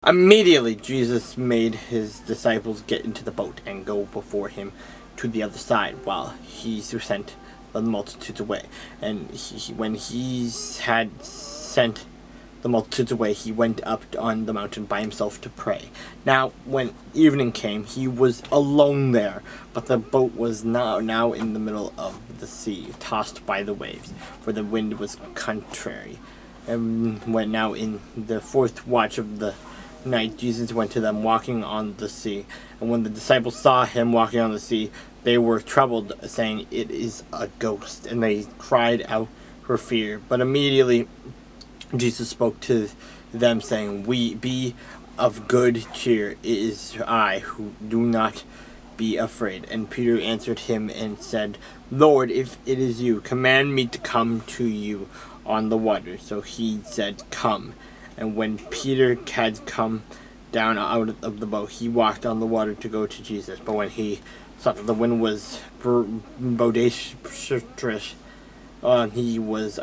Immediately, Jesus made his disciples get into the boat and go before him to the other side while he sent the multitudes away. And when he had sent the multitudes away, he went up on the mountain by himself to pray. Now, when evening came, he was alone there, but the boat was now in the middle of the sea, tossed by the waves, for the wind was contrary. And when now in the fourth watch of the night, Jesus went to them walking on the sea. And when the disciples saw him walking on the sea, they were troubled, saying, "It is a ghost." And they cried out for fear. But immediately Jesus spoke to them, saying, Be of good cheer. It is I. Who do not be afraid." And Peter answered him and said, "Lord, if it is you, command me to come to you on the water." So he said, "Come." And when Peter had come down out of the boat, he walked on the water to go to Jesus. But when he saw that the wind was boisterous, he was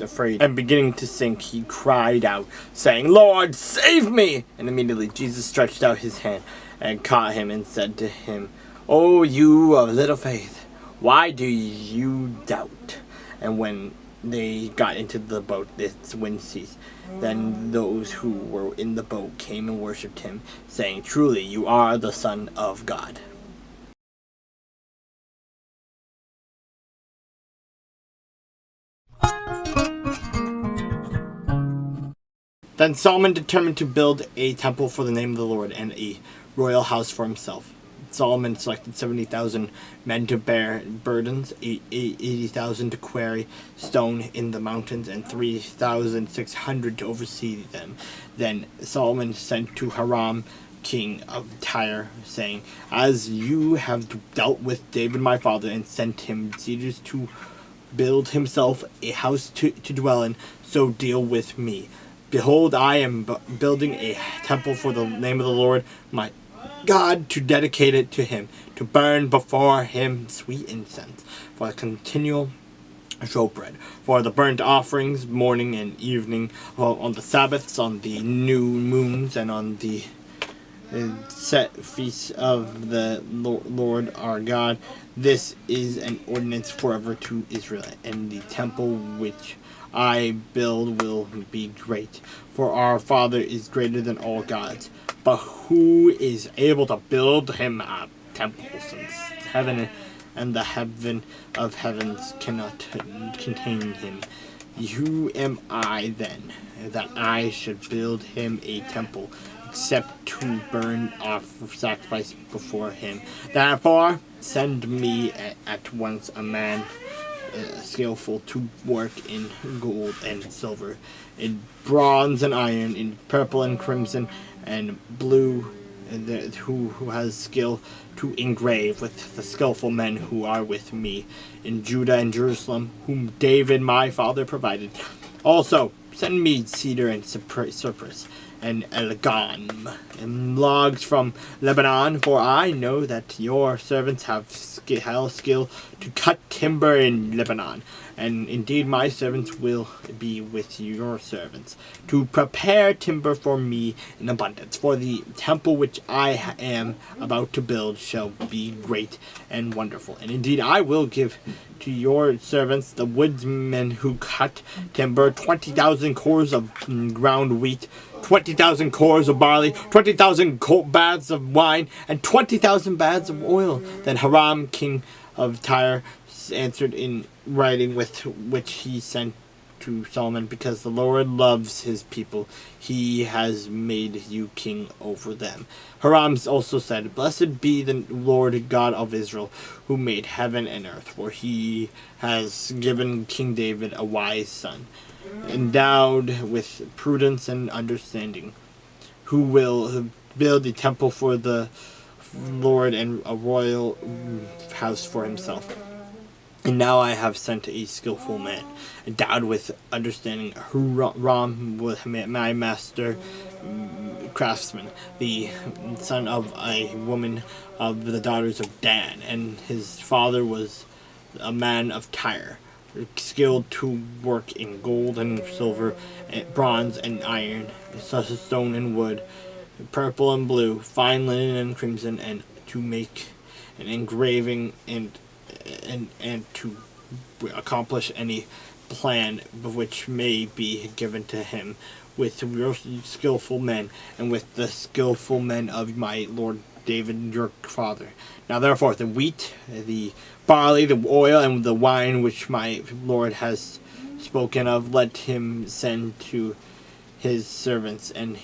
afraid, and beginning to sink, he cried out, saying, "Lord, save me!" And immediately Jesus stretched out his hand and caught him and said to him, "O you of little faith, why do you doubt?" And when they got into the boat, the wind ceased. Then those who were in the boat came and worshipped him, saying, "Truly you are the Son of God." Then Solomon determined to build a temple for the name of the Lord and a royal house for himself. Solomon selected 70,000 men to bear burdens, 80,000 to quarry stone in the mountains, and 3,600 to oversee them. Then Solomon sent to Hiram, king of Tyre, saying, "As you have dealt with David my father, and sent him cedars to build himself a house to dwell in, so deal with me. Behold, I am building a temple for the name of the Lord my God, to dedicate it to him, to burn before him sweet incense, for the continual showbread, for the burnt offerings morning and evening, on the Sabbaths, on the new moons, and on the set feasts of the Lord our God. This is an ordinance forever to Israel, and the temple which I build will be great, for our Father is greater than all gods. But who is able to build him a temple, since heaven and the heaven of heavens cannot contain him? Who am I then, that I should build him a temple, except to burn off sacrifice before him? Therefore send me at once a man skillful to work in gold and silver, in bronze and iron, in purple and crimson and blue, and who has skill to engrave, with the skillful men who are with me in Judah and Jerusalem, whom David my father provided. Also send me cedar and cypress and elgam, and logs from Lebanon, for I know that your servants have skill to cut timber in Lebanon. And indeed my servants will be with your servants, to prepare timber for me in abundance. For the temple which I am about to build shall be great and wonderful. And indeed I will give to your servants, the woodsmen who cut timber, 20,000 cores of ground wheat, 20,000 cores of barley, 20,000 baths of wine, and 20,000 baths of oil. Then Hiram, king of Tyre, answered in writing, with which he sent to Solomon, "Because the Lord loves his people, he has made you king over them." Hiram also said, "Blessed be the Lord God of Israel, who made heaven and earth, for he has given King David a wise son, endowed with prudence and understanding, who will build a temple for the Lord and a royal house for himself. And now I have sent a skillful man, endowed with understanding, Huram, my master craftsman, the son of a woman of the daughters of Dan, and his father was a man of Tyre. skilled to work in gold and silver, and bronze and iron, stone and wood, purple and blue, fine linen and crimson, and to make an engraving and to accomplish any plan which may be given to him with your skillful men and with the skillful men of my lord David your father. Now therefore the wheat, the barley, the oil, and the wine which my lord has spoken of, let him send to his servants, and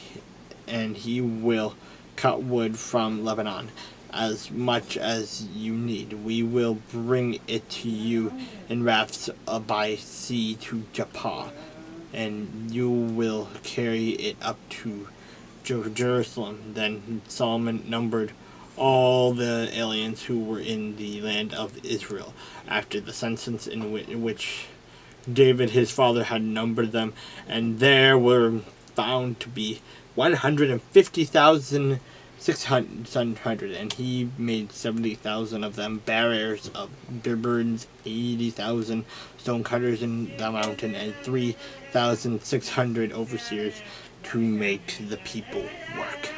he will cut wood from Lebanon, as much as you need. We will bring it to you in rafts by sea to Joppa, and you will carry it up to Jerusalem. Then Solomon numbered all the aliens who were in the land of Israel after the census in which David his father had numbered them, and there were found to be 150,600, and he made 70,000 of them bearers of burdens, 80,000 stone cutters in the mountain, and 3,600 overseers to make the people work.